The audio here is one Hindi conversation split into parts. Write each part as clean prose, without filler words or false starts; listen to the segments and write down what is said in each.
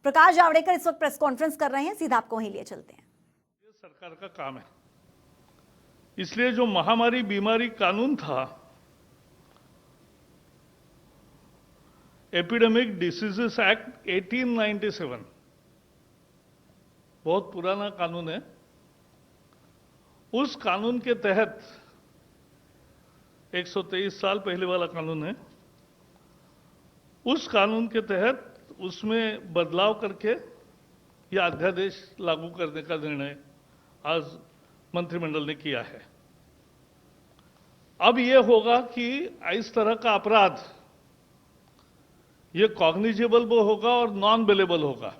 प्रकाश जावड़ेकर इस वक्त प्रेस कॉन्फ्रेंस कर रहे हैं, सीधा आपको वहीं लिए चलते हैं। ये सरकार का काम है, इसलिए जो महामारी बीमारी कानून था, एपिडेमिक डिसीजेस एक्ट 1897, बहुत पुराना कानून है। उस कानून के तहत 123 साल पहले वाला कानून है। उस कानून के तहत उसमें बदलाव करके यह अध्यादेश लागू करने का निर्णय आज मंत्रिमंडल ने किया है। अब यह होगा कि इस तरह का अपराध यह कॉग्निजेबल भी होगा और नॉन बेलेबल होगा।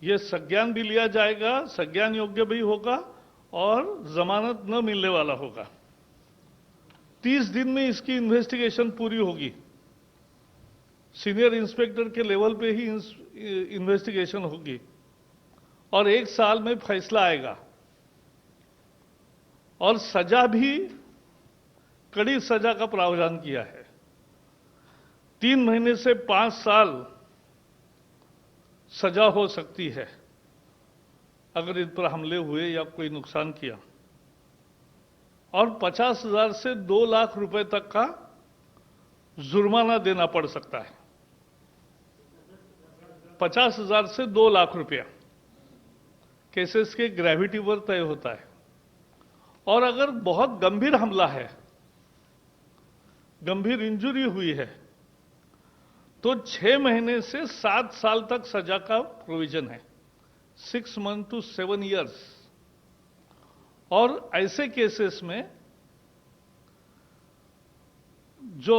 यह संज्ञान भी लिया जाएगा, संज्ञान योग्य भी होगा और जमानत न मिलने वाला होगा। 30 दिन में इसकी इन्वेस्टिगेशन पूरी होगी। सीनियर इंस्पेक्टर के लेवल पे ही इन्वेस्टिगेशन होगी और 1 साल में फैसला आएगा और सजा भी कड़ी सजा का प्रावधान किया है। 3 महीने से 5 साल सजा हो सकती है अगर इन पर हमले हुए या कोई नुकसान किया, और 50,000 से 2 लाख रुपए तक का जुर्माना देना पड़ सकता है। 50,000 से 2 लाख रुपया केसेस के ग्रेविटी पर तय होता है। और अगर बहुत गंभीर हमला है, गंभीर इंजरी हुई है, तो 6 महीने से 7 साल तक सजा का प्रोविजन है, 6 मंथ टू 7 इयर्स। और ऐसे केसेस में जो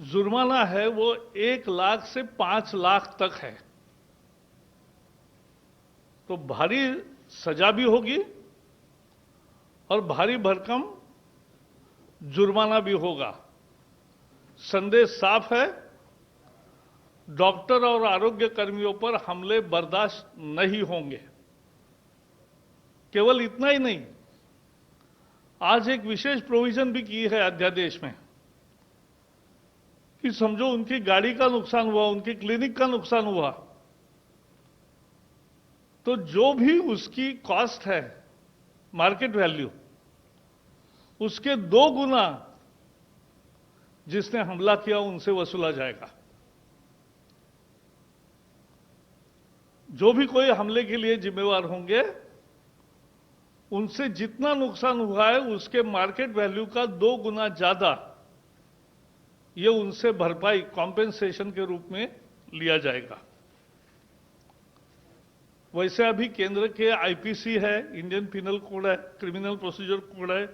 जुर्माना है वो 1 लाख से 5 लाख तक है। तो भारी सजा भी होगी और भारी भरकम जुर्माना भी होगा। संदेश साफ है, डॉक्टर और आरोग्य कर्मियों पर हमले बर्दाश्त नहीं होंगे। केवल इतना ही नहीं, आज एक विशेष प्रोविजन भी की है अध्यादेश में कि समझो उनकी गाड़ी का नुकसान हुआ, उनकी क्लिनिक का नुकसान हुआ, तो जो भी उसकी कॉस्ट है, मार्केट वैल्यू, उसके 2 गुना जिसने हमला किया उनसे वसूला जाएगा। जो भी कोई हमले के लिए जिम्मेवार होंगे, उनसे जितना नुकसान हुआ है उसके मार्केट वैल्यू का 2 गुना ज्यादा ये उनसे भरपाई, कॉम्पेंसेशन के रूप में लिया जाएगा। वैसे अभी केंद्र के आईपीसी है, इंडियन पिनल कोड है, क्रिमिनल प्रोसीजर कोड है,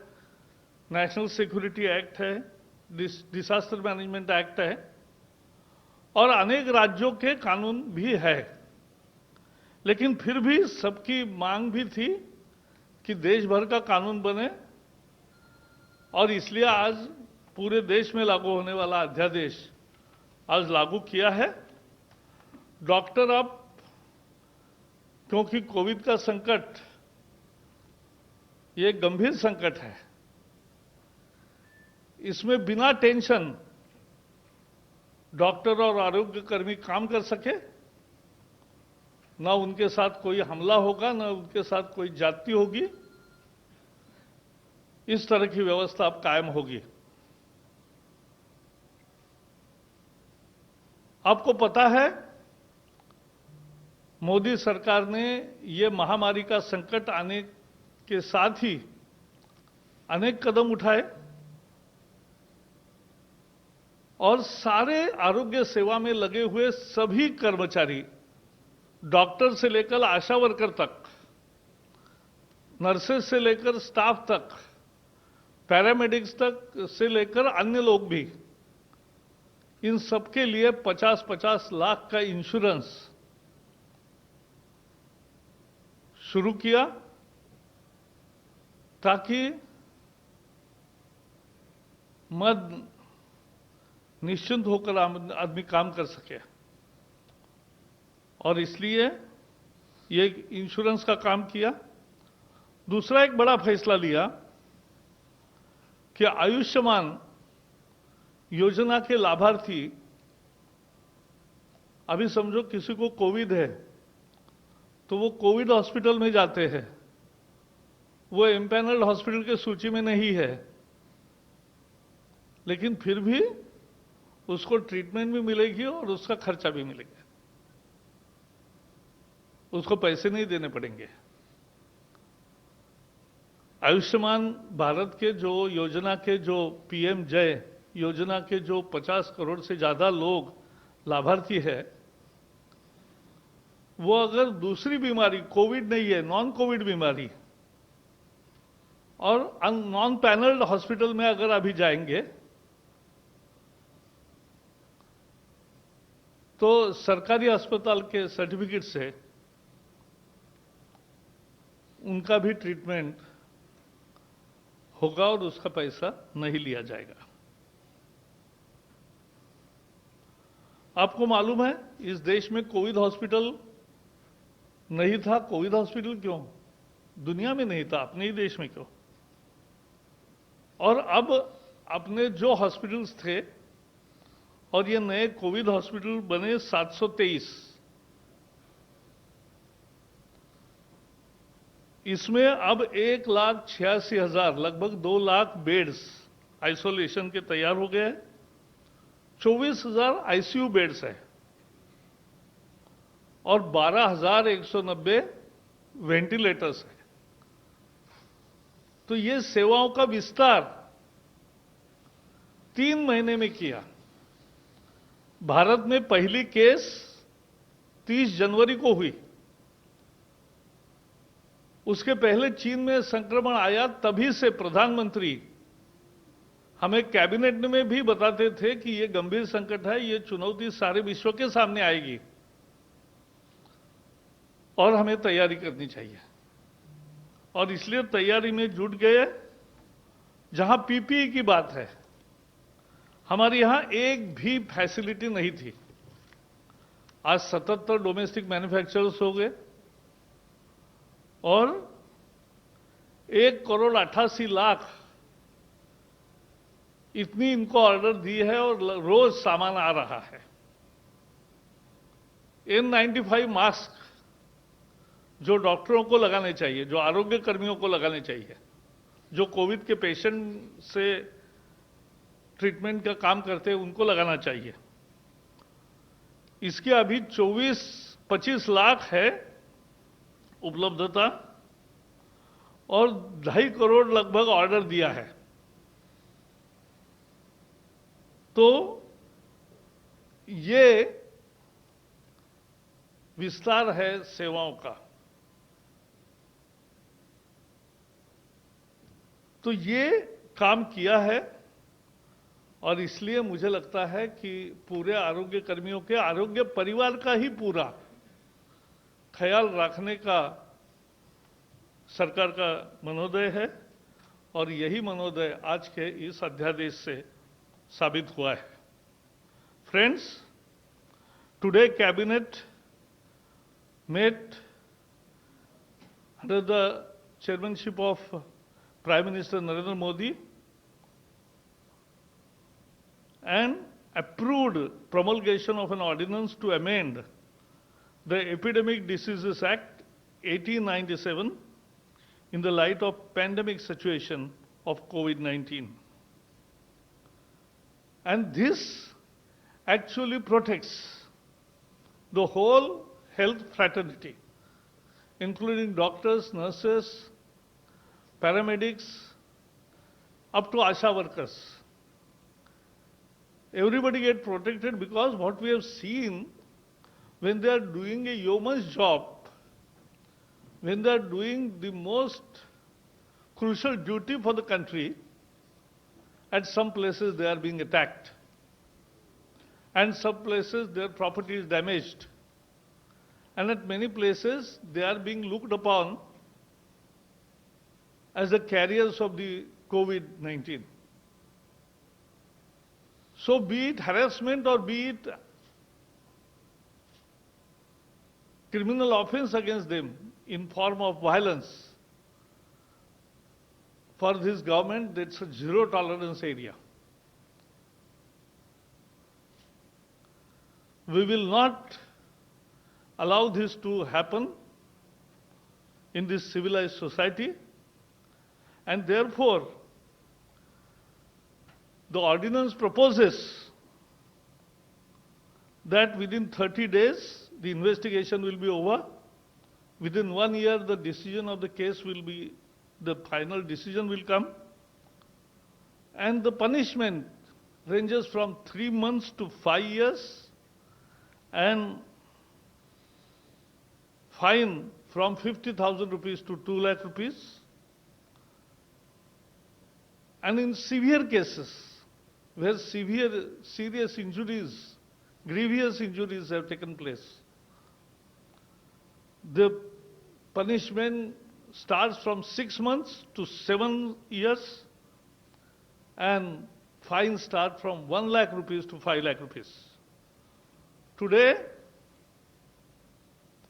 नेशनल सिक्योरिटी एक्ट है, डिजास्टर मैनेजमेंट एक्ट है और अनेक राज्यों के कानून भी है। लेकिन फिर भी सबकी मांग भी थी कि देश भर का कानून बने और इसलिए आज पूरे देश में लागू होने वाला अध्यादेश आज लागू किया है। डॉक्टर अब, क्योंकि कोविड का संकट ये गंभीर संकट है, इसमें बिना टेंशन डॉक्टर और आरोग्य कर्मी काम कर सके, ना उनके साथ कोई हमला होगा, ना उनके साथ कोई जाति होगी। इस तरह की व्यवस्था अब कायम होगी। आपको पता है, मोदी सरकार ने ये महामारी का संकट आने के साथ ही अनेक कदम उठाए और सारे आरोग्य सेवा में लगे हुए सभी कर्मचारी, डॉक्टर से लेकर आशा वर्कर तक, नर्सेस से लेकर स्टाफ तक, पैरामेडिक्स तक से लेकर अन्य लोग भी, इन सबके लिए 50-50 लाख का इंश्योरेंस शुरू किया ताकि मद निश्चिंत होकर आदमी काम कर सके। और इसलिए ये इंश्योरेंस का काम किया। दूसरा एक बड़ा फैसला लिया कि आयुष्मान योजना के लाभार्थी अभी समझो किसी को कोविड है तो वो कोविड हॉस्पिटल में जाते हैं, वो एम्पैनल्ड हॉस्पिटल के सूची में नहीं है, लेकिन फिर भी उसको ट्रीटमेंट भी मिलेगी और उसका खर्चा भी मिलेगा, उसको पैसे नहीं देने पड़ेंगे। आयुष्मान भारत के जो योजना के जो पीएम जय योजना के जो 50 करोड़ से ज्यादा लोग लाभार्थी है, वो अगर दूसरी बीमारी कोविड नहीं है, नॉन कोविड बीमारी और नॉन पैनल्ड हॉस्पिटल में अगर अभी जाएंगे तो सरकारी अस्पताल के सर्टिफिकेट से उनका भी ट्रीटमेंट होगा और उसका पैसा नहीं लिया जाएगा। आपको मालूम है इस देश में कोविड हॉस्पिटल नहीं था। कोविड हॉस्पिटल क्यों? दुनिया में नहीं था, अपने ही देश में क्यों? और अब अपने जो हॉस्पिटल्स थे और ये नए कोविड हॉस्पिटल बने 723, इसमें अब 1,86,000 लगभग 2 लाख बेड्स आइसोलेशन के तैयार हो गए हैं। 24,000 आईसीयू बेड्स है और 12,190 वेंटिलेटर्स है। तो ये सेवाओं का विस्तार 3 महीने में किया। भारत में पहली केस 30 जनवरी को हुई। उसके पहले चीन में संक्रमण आया, तभी से प्रधानमंत्री हमें कैबिनेट में भी बताते थे कि ये गंभीर संकट है, ये चुनौती सारे विश्व के सामने आएगी और हमें तैयारी करनी चाहिए। और इसलिए तैयारी में जुट गए। जहां पीपीई की बात है, हमारे यहां एक भी फैसिलिटी नहीं थी। आज 77 डोमेस्टिक मैन्युफैक्चरर्स हो गए और 1,88,00,000 इतनी इनको ऑर्डर दी है और रोज सामान आ रहा है। N95 मास्क जो डॉक्टरों को लगाने चाहिए, जो आरोग्य कर्मियों को लगाने चाहिए, जो कोविड के पेशेंट से ट्रीटमेंट का काम करते हैं, उनको लगाना चाहिए। इसके अभी 24-25 लाख है उपलब्धता और 2.5 करोड़ लगभग ऑर्डर दिया है। तो ये विस्तार है सेवाओं का। तो ये काम किया है और इसलिए मुझे लगता है कि पूरे आरोग्य कर्मियों के आरोग्य परिवार का ही पूरा ख्याल रखने का सरकार का मनोदय है और यही मनोदय आज के इस अध्यादेश से साबित हुआ है। Friends, today cabinet met under the chairmanship of Prime Minister Narendra Modi and approved promulgation of an ordinance to amend the Epidemic Diseases Act 1897 in the light of pandemic situation of COVID-19. And this actually protects the whole health fraternity, including doctors, nurses, paramedics, up to ASHA workers. Everybody get protected because what we have seen when they are doing a yeoman's job, when they are doing the most crucial duty for the country, at some places they are being attacked. And some places their property is damaged. And at many places, they are being looked upon as the carriers of the COVID-19. So be it harassment or be it criminal offense against them in form of violence, for this government, that's a zero tolerance area. We will not allow this to happen in this civilized society, and therefore the ordinance proposes that within 30 days the investigation will be over. Within 1 year the decision of the case will be, the final decision will come, and the punishment ranges from 3 months to 5 years and fine from 50,000 rupees to 2 lakh rupees. And in severe cases where serious injuries, grievous injuries have taken place, the punishment starts from 6 months to 7 years and fines start from 1 lakh rupees to 5 lakh rupees. Today,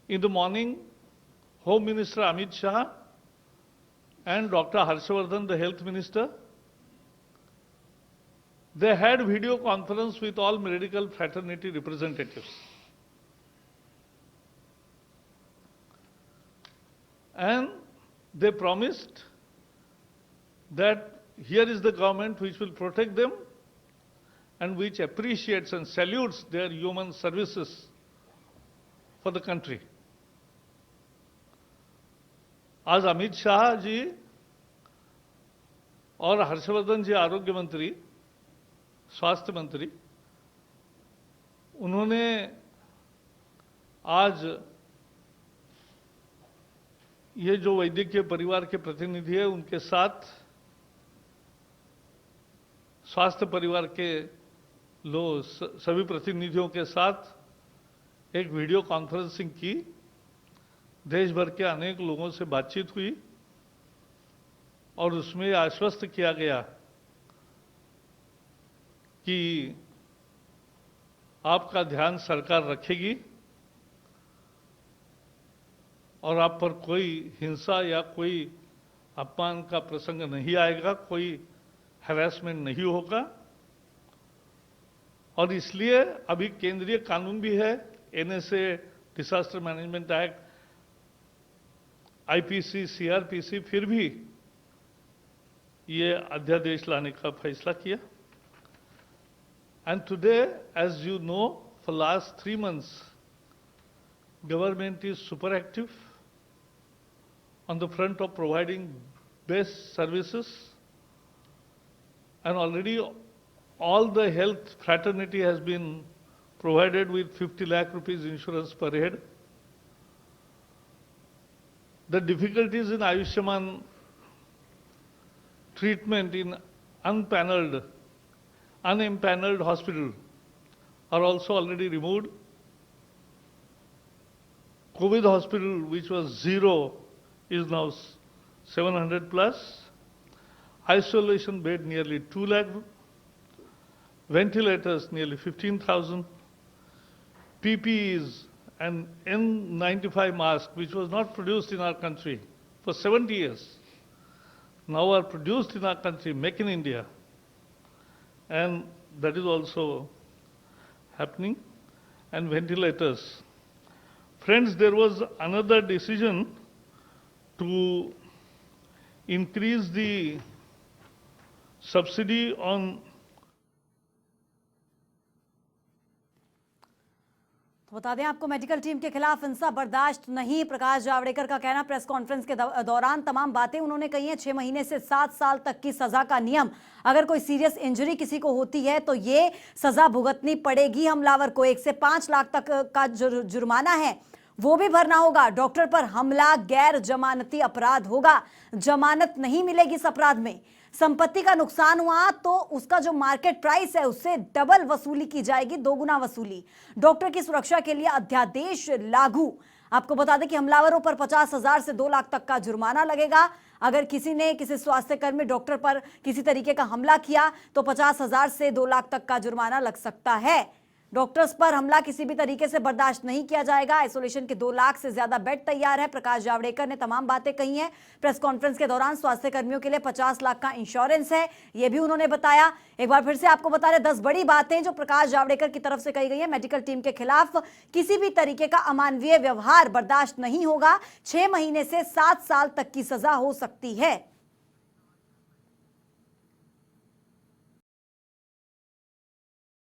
in the morning, Home Minister Amit Shah and Dr. Harshvardhan, the Health Minister, they had video conference with all medical fraternity representatives. And they promised that here is the government which will protect them and which appreciates and salutes their human services for the country. आज अमित शाह जी और हर्षवर्धन जी आरोग्य मंत्री, स्वास्थ्य मंत्री, उन्होंने आज ये जो वैद्यकीय परिवार के प्रतिनिधि है उनके साथ, स्वास्थ्य परिवार के सभी प्रतिनिधियों के साथ एक वीडियो कॉन्फ्रेंसिंग की। देश भर के अनेक लोगों से बातचीत हुई और उसमें आश्वस्त किया गया कि आपका ध्यान सरकार रखेगी और आप पर कोई हिंसा या कोई अपमान का प्रसंग नहीं आएगा, कोई हैरेसमेंट नहीं होगा। और इसलिए अभी केंद्रीय कानून भी है, NSA, disaster management act, IPC, CrPC, फिर भी ये अध्यादेश लाने का फैसला किया। And today, as you know, for last 3 months, government is super active on the front of providing best services, and already all the health fraternity has been provided with 50 lakh rupees insurance per head. The difficulties in Ayushman treatment in unpaneled, unimpaneled hospital are also already removed. COVID hospital, which was 0, is now 700 plus. Isolation bed nearly 2 lakh. Ventilators nearly 15,000. PPEs and N95 mask, which was not produced in our country for 70 years, now are produced in our country, make in India. And that is also happening. And ventilators. Friends, there was another decision to increase the subsidy on. तो बता दें आपको, मेडिकल टीम के खिलाफ हिंसा बर्दाश्त नहीं। प्रकाश जावड़ेकर का कहना, प्रेस कॉन्फ्रेंस के दौरान तमाम बातें उन्होंने कही हैं। 6 महीने से 7 साल तक की सजा का नियम, अगर कोई सीरियस इंजरी किसी को होती है तो ये सजा भुगतनी पड़ेगी हमलावर को। 1 से 5 लाख तक का जुर्माना है, वो भी भरना होगा। डॉक्टर पर हमला गैर जमानती अपराध होगा, जमानत नहीं मिलेगी इस अपराध में। संपत्ति का नुकसान हुआ तो उसका जो मार्केट प्राइस है उससे डबल वसूली की जाएगी, 2 गुना वसूली। डॉक्टर की सुरक्षा के लिए अध्यादेश लागू। आपको बता दें कि हमलावरों पर 50,000 से 2 लाख तक का जुर्माना लगेगा। अगर किसी ने किसी स्वास्थ्य कर्मी, डॉक्टर पर किसी तरीके का हमला किया तो 50,000 से 2 लाख तक का जुर्माना लग सकता है। डॉक्टर्स पर हमला किसी भी तरीके से बर्दाश्त नहीं किया जाएगा। आइसोलेशन के 2 लाख से ज्यादा बेड तैयार है। प्रकाश जावड़ेकर ने तमाम बातें कही हैं। प्रेस कॉन्फ्रेंस के दौरान स्वास्थ्य कर्मियों के लिए 50 लाख का इंश्योरेंस है, यह भी उन्होंने बताया। एक बार फिर से आपको बता दें 10 बड़ी बातें जो प्रकाश जावड़ेकर की तरफ से कही गई है। मेडिकल टीम के खिलाफ किसी भी तरीके का अमानवीय व्यवहार बर्दाश्त नहीं होगा। 6 महीने से 7 साल तक की सजा हो सकती है।